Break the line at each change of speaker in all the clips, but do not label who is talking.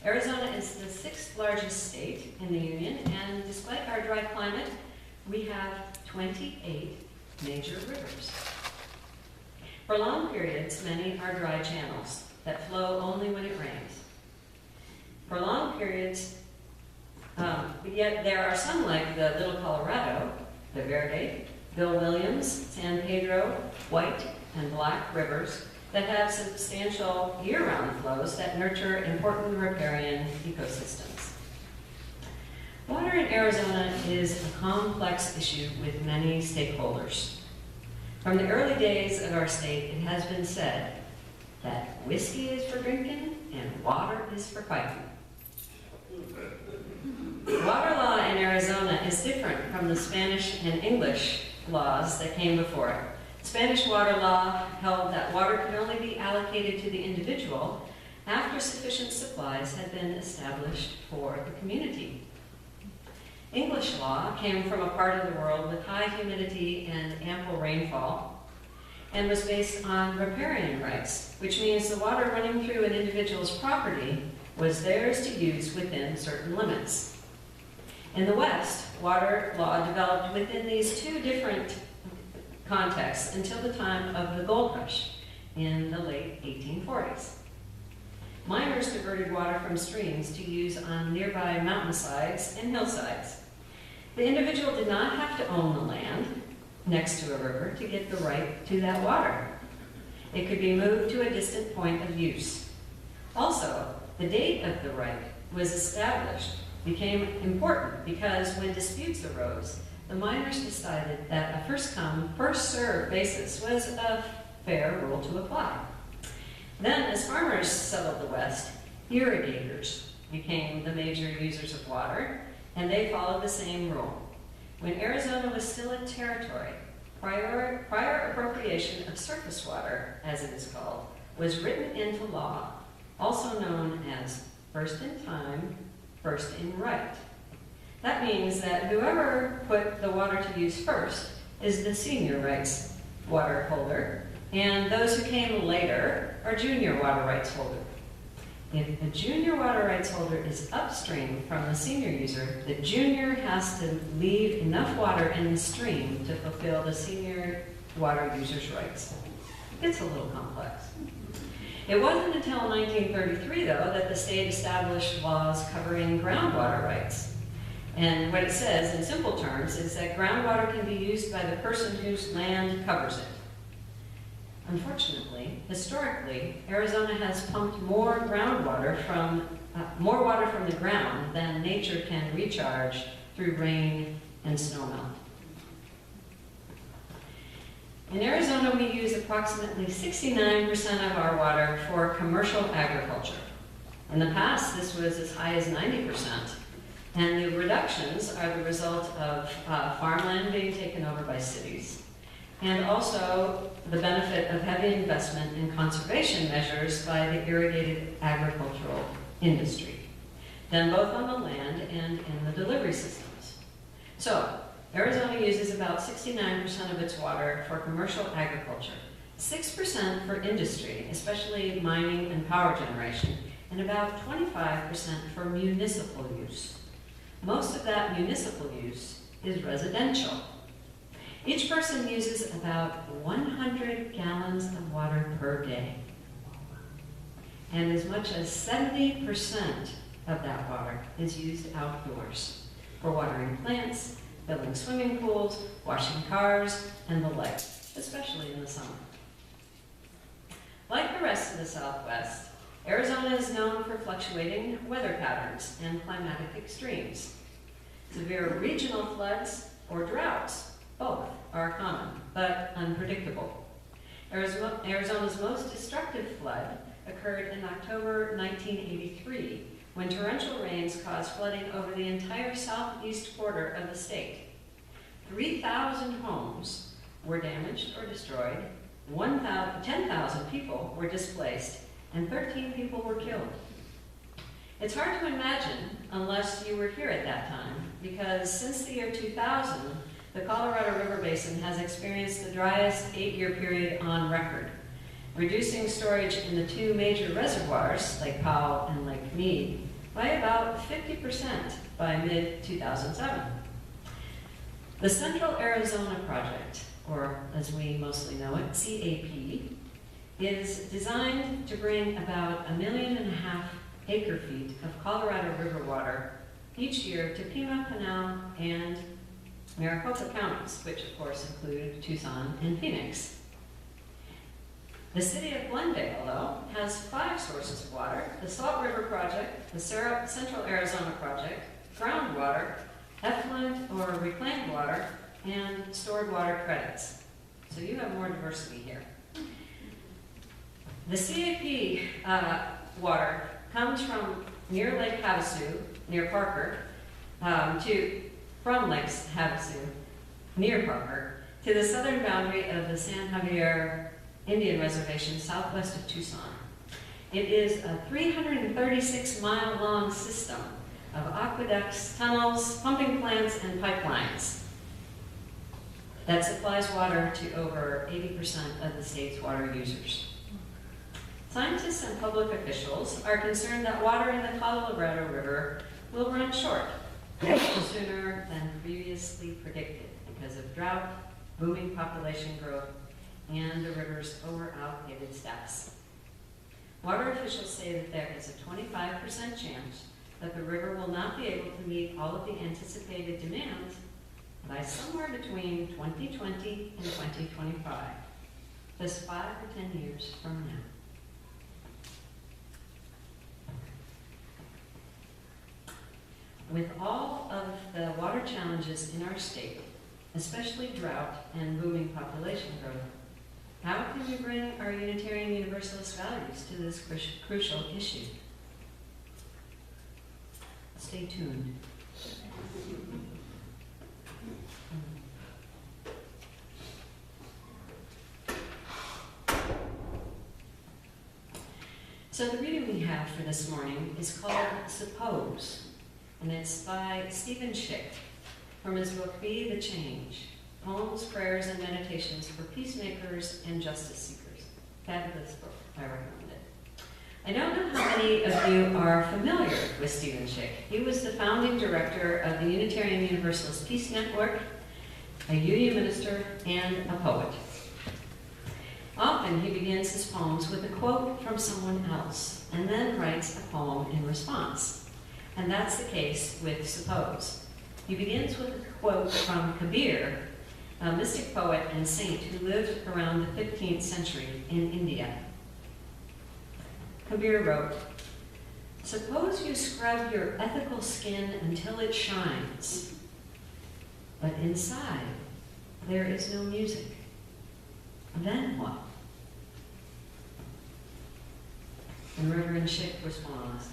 Arizona is the 6th largest state in the Union, and despite our dry climate, we have 28 major rivers. For long periods, many are dry channels that flow only when it rains. For long periods, but yet there are some like the Little Colorado, the Verde, Bill Williams, San Pedro, White, and Black rivers that have substantial year-round flows that nurture important riparian ecosystems. Water in Arizona is a complex issue with many stakeholders. From the early days of our state, it has been said that whiskey is for drinking and water is for fighting. Water law in Arizona is different from the Spanish and English laws that came before it. Spanish water law held that water could only be allocated to the individual after sufficient supplies had been established for the community. English law came from a part of the world with high humidity and ample rainfall, and was based on riparian rights, which means the water running through an individual's property was theirs to use within certain limits. In the West, water law developed within these two different contexts until the time of the gold rush in the late 1840s. Miners diverted water from streams to use on nearby mountainsides and hillsides. The individual did not have to own the land next to a river to get the right to that water. It could be moved to a distant point of use. Also, the date of the right was established became important because when disputes arose, the miners decided that a first-come, first-served basis was a fair rule to apply. Then, as farmers settled the West, irrigators became the major users of water, and they followed the same rule. When Arizona was still a territory, prior appropriation of surface water, as it is called, was written into law, also known as first in time, first in right. That means that whoever put the water to use first is the senior rights water holder, and those who came later are junior water rights holder. If a junior water rights holder is upstream from the senior user, the junior has to leave enough water in the stream to fulfill the senior water user's rights. It's a little complex. It wasn't until 1933, though, that the state established laws covering groundwater rights. And what it says, in simple terms, is that groundwater can be used by the person whose land covers it. Unfortunately, historically, Arizona has pumped more water from the ground than nature can recharge through rain and snowmelt. In Arizona, we use approximately 69% of our water for commercial agriculture. In the past, this was as high as 90%, and the reductions are the result of farmland being taken over by cities, and also the benefit of heavy investment in conservation measures by the irrigated agricultural industry, done both on the land and in the delivery systems. So, Arizona uses about 69% of its water for commercial agriculture, 6% for industry, especially mining and power generation, and about 25% for municipal use. Most of that municipal use is residential. Each person uses about 100 gallons of water per day. And as much as 70% of that water is used outdoors for watering plants, filling swimming pools, washing cars, and the like, especially in the summer. Like the rest of the Southwest, Arizona is known for fluctuating weather patterns and climatic extremes. Severe regional floods or droughts, both are common, but unpredictable. Arizona's most destructive flood occurred in October 1983, when torrential rains caused flooding over the entire southeast quarter of the state. 3,000 homes were damaged or destroyed, 10,000 people were displaced, and 13 people were killed. It's hard to imagine unless you were here at that time, because since the year 2000, the Colorado River Basin has experienced the driest 8-year period on record, reducing storage in the two major reservoirs, Lake Powell and Lake Mead, by about 50% by mid-2007. The Central Arizona Project, or as we mostly know it, CAP, is designed to bring about 1.5 million acre-feet of Colorado River water each year to Pima, Pinal, and Maricopa counties, which of course include Tucson and Phoenix. The city of Glendale, though, has 5 sources of water: the Salt River Project, the Central Arizona Project, groundwater, effluent or reclaimed water, and stored water credits. So you have more diversity here. The CAP water comes from near Lake Havasu, near Parker, from Lake Havasu, near Parker, to the southern boundary of the San Javier Indian Reservation, southwest of Tucson. It is a 336-mile-long system of aqueducts, tunnels, pumping plants, and pipelines that supplies water to over 80% of the state's water users. Scientists and public officials are concerned that water in the Colorado River will run short sooner than previously predicted because of drought, booming population growth, and the river's over-allocated status. Water officials say that there is a 25% chance that the river will not be able to meet all of the anticipated demand by somewhere between 2020 and 2025, just 5 to 10 years from now. With all of the water challenges in our state, especially drought and booming population growth, how can we bring our Unitarian Universalist values to this crucial issue? Stay tuned. So the reading we have for this morning is called Suppose, and it's by Stephen Schick from his book Be the Change: Poems, Prayers, and Meditations for Peacemakers and Justice Seekers. Fabulous book. I recommend it. I don't know how many of you are familiar with Stephen Schick. He was the founding director of the Unitarian Universalist Peace Network, a UU minister, and a poet. Often he begins his poems with a quote from someone else, and then writes a poem in response. And that's the case with Suppose. He begins with a quote from Kabir, a mystic poet and saint who lived around the 15th century in India. Kabir wrote, "Suppose you scrub your ethical skin until it shines, but inside there is no music. Then what?" And Reverend Schick responds,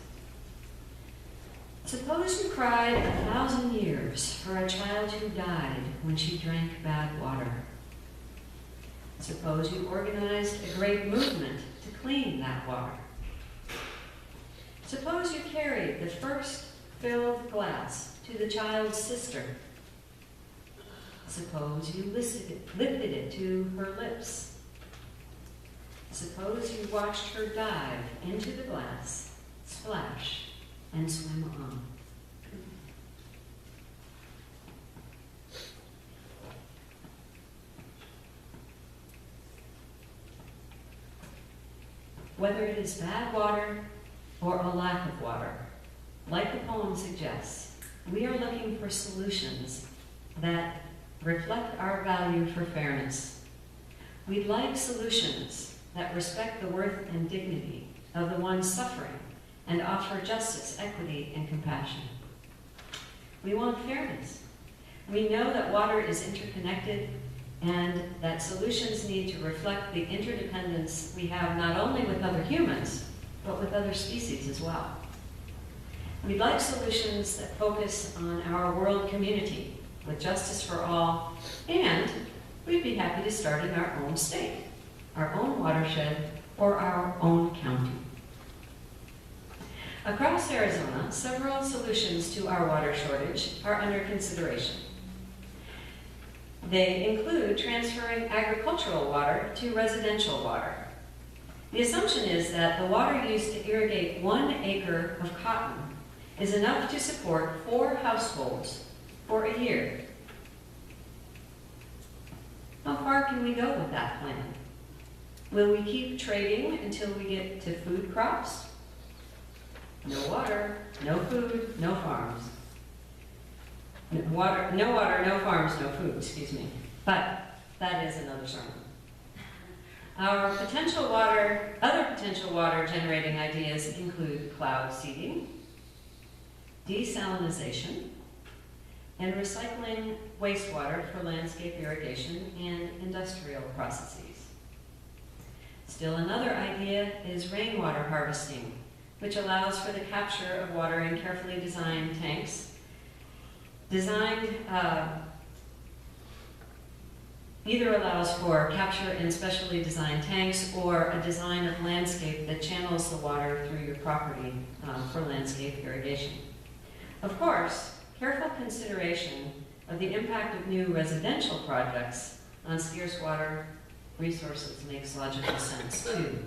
"Suppose you cried 1,000 years for a child who died when she drank bad water. Suppose you organized a great movement to clean that water. Suppose you carried the first filled glass to the child's sister. Suppose you lifted it to her lips. Suppose you watched her dive into the glass, splash, and swim on. Whether it is bad water or a lack of water, like the poem suggests, we are looking for solutions that reflect our value for fairness. We'd like solutions that respect the worth and dignity of the ones suffering and offer justice, equity, and compassion. We want fairness. We know that water is interconnected and that solutions need to reflect the interdependence we have not only with other humans, but with other species as well. We'd like solutions that focus on our world community with justice for all, and we'd be happy to start in our own state, our own watershed, or our own county. Across Arizona, several solutions to our water shortage are under consideration. They include transferring agricultural water to residential water. The assumption is that the water used to irrigate 1 acre of cotton is enough to support 4 households for a year. How far can we go with that plan? Will we keep trading until we get to food crops? No water, no food, no farms. No water, no farms, no food, excuse me. But that is another sermon. Other potential water generating ideas include cloud seeding, desalinization, and recycling wastewater for landscape irrigation and industrial processes. Still another idea is rainwater harvesting, which allows for the capture of water in carefully designed tanks. Either allows for capture in specially designed tanks or a design of landscape that channels the water through your property for landscape irrigation. Of course, careful consideration of the impact of new residential projects on scarce water resources makes logical sense too.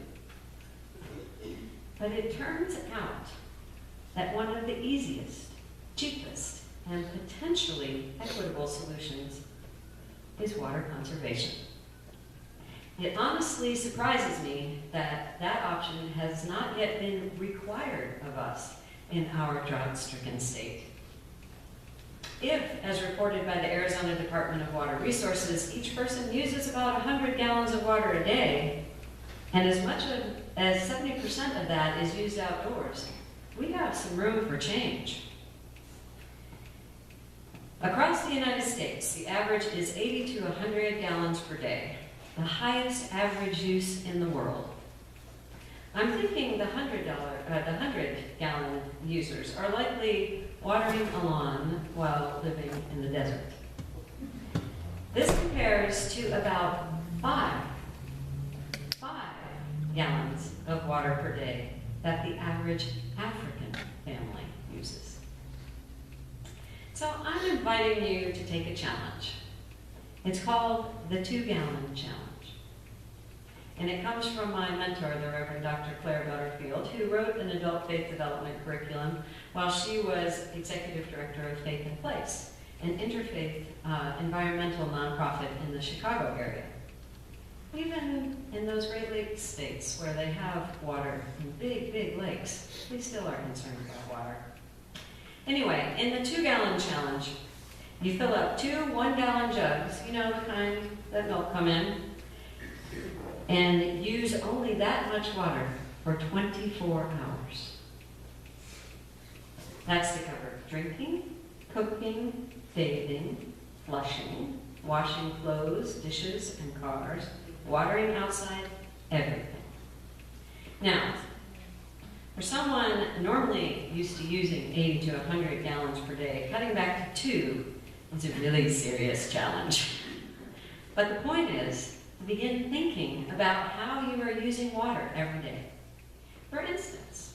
But it turns out that one of the easiest, cheapest, and potentially equitable solutions is water conservation. It honestly surprises me that that option has not yet been required of us in our drought-stricken state. If, as reported by the Arizona Department of Water Resources, each person uses about 100 gallons of water a day, and as much as 70% of that is used outdoors, we have some room for change. Across the United States, the average is 80 to 100 gallons per day, the highest average use in the world. I'm thinking the 100-gallon users are likely watering a lawn while living in the desert. This compares to about 5 gallons of water per day that the average African family uses. So I'm inviting you to take a challenge. It's called the 2-gallon challenge. And it comes from my mentor, the Reverend Dr. Claire Butterfield, who wrote an adult faith development curriculum while she was executive director of Faith in Place, an interfaith environmental nonprofit in the Chicago area. Even in those Great Lakes states where they have water in big, big lakes, they still are concerned about water. Anyway, in the 2-gallon challenge, you fill up 2 1-gallon jugs, you know the kind that milk come in, and use only that much water for 24 hours. That's to cover drinking, cooking, bathing, flushing, washing clothes, dishes, and cars, watering outside, everything. Now, for someone normally used to using 80 to 100 gallons per day, cutting back to 2 is a really serious challenge. But the point is to begin thinking about how you are using water every day. For instance,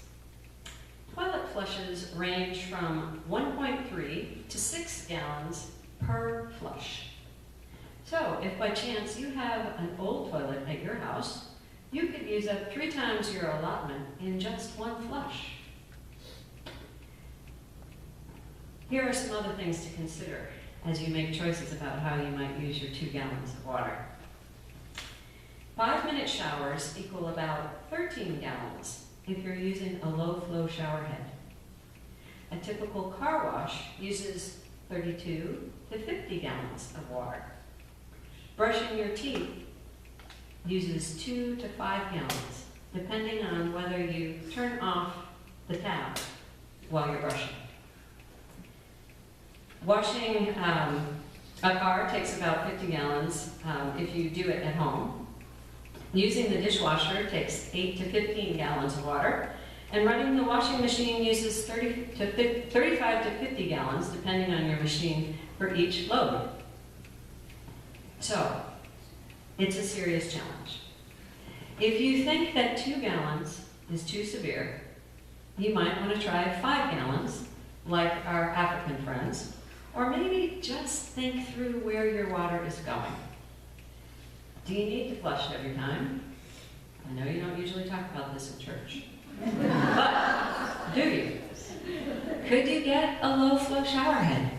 toilet flushes range from 1.3 to 6 gallons per flush. So if by chance you have an old toilet at your house, you could use up 3 times your allotment in just 1 flush. Here are some other things to consider as you make choices about how you might use your 2 gallons of water. 5-minute showers equal about 13 gallons if you're using a low-flow shower head. A typical car wash uses 32 to 50 gallons of water. Brushing your teeth uses 2 to 5 gallons, depending on whether you turn off the tap while you're brushing. Washing a car takes about 50 gallons if you do it at home. Using the dishwasher takes 8 to 15 gallons of water, and running the washing machine uses 35 to 50 gallons, depending on your machine, for each load. So, it's a serious challenge. If you think that 2 gallons is too severe, you might want to try 5 gallons, like our African friends, or maybe just think through where your water is going. Do you need to flush every time? I know you don't usually talk about this in church. But do you? Could you get a low-flow shower head?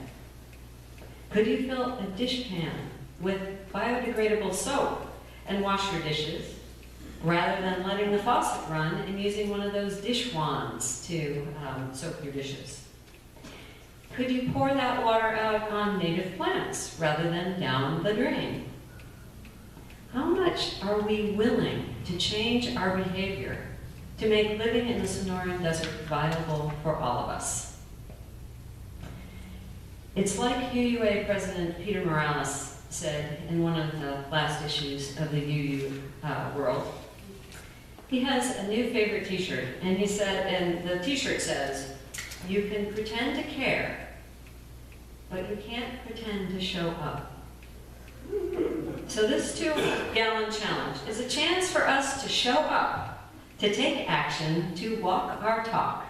Could you fill a dishpan with biodegradable soap and wash your dishes, rather than letting the faucet run and using one of those dish wands to soak your dishes? Could you pour that water out on native plants rather than down the drain? How much are we willing to change our behavior to make living in the Sonoran Desert viable for all of us? It's like UUA President Peter Morales said in one of the last issues of the UU World. He has a new favorite t-shirt, and he said, and the t-shirt says, "You can pretend to care, but you can't pretend to show up." So this 2-gallon challenge is a chance for us to show up, to take action, to walk our talk.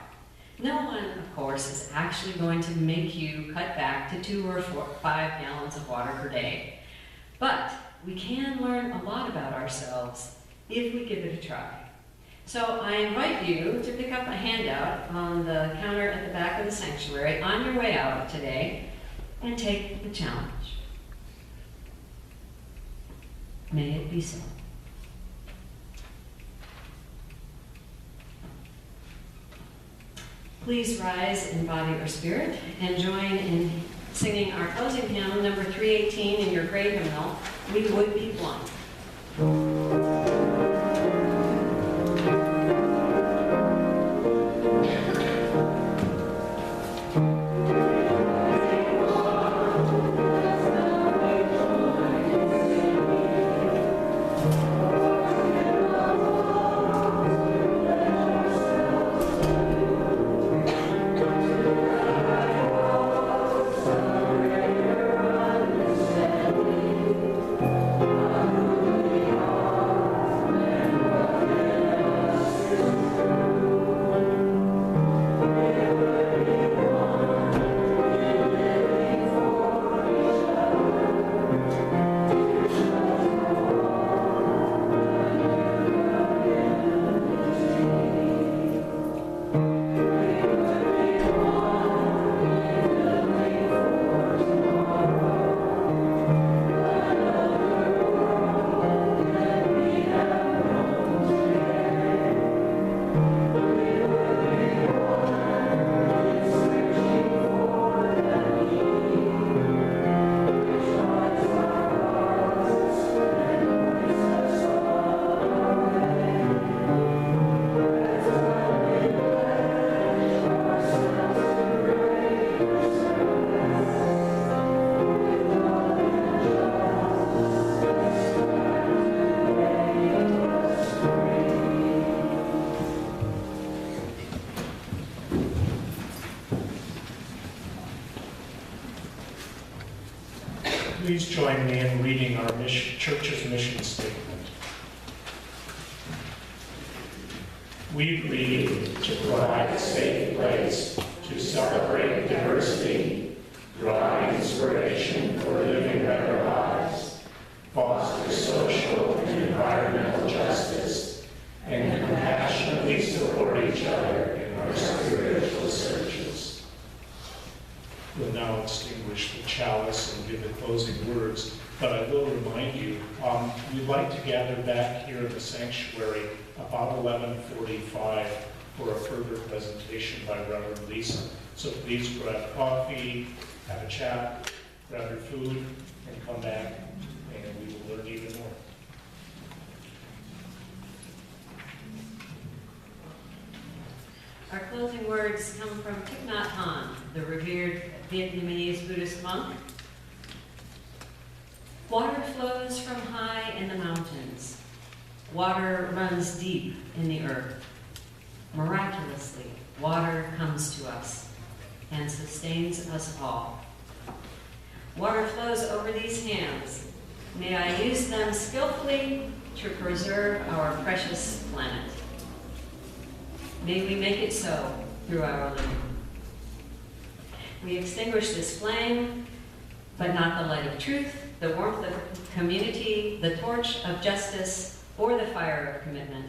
No one, of course, is actually going to make you cut back to 2 or 5 gallons of water per day. But we can learn a lot about ourselves if we give it a try. So I invite you to pick up a handout on the counter at the back of the sanctuary on your way out today and take the challenge. May it be so. Please rise in body or spirit and join in singing our closing hymn, number 318 in your grade hymnal, "We Would Be Blind."
Please join me in reading our church's mission statement. We read to provide a safe place to celebrate diversity, draw inspiration for living better lives, foster social and environmental justice, and compassionately support each other in our spiritual searches. We'll now extinguish the chalice and give the closing words, but I will remind you, we'd like to gather back here in the sanctuary about 11:45 for a further presentation by Reverend Lisa. So please grab coffee, have a chat, grab your food, and come back, and we will learn even more.
Our closing words come from Thich Nhat Hanh, the revered Vietnamese Buddhist monk. Water flows from high in the mountains. Water runs deep in the earth. Miraculously, water comes to us and sustains us all. Water flows over these hands. May I use them skillfully to preserve our precious planet. May we make it so through our living. We extinguish this flame, but not the light of truth, the warmth of community, the torch of justice, or the fire of commitment.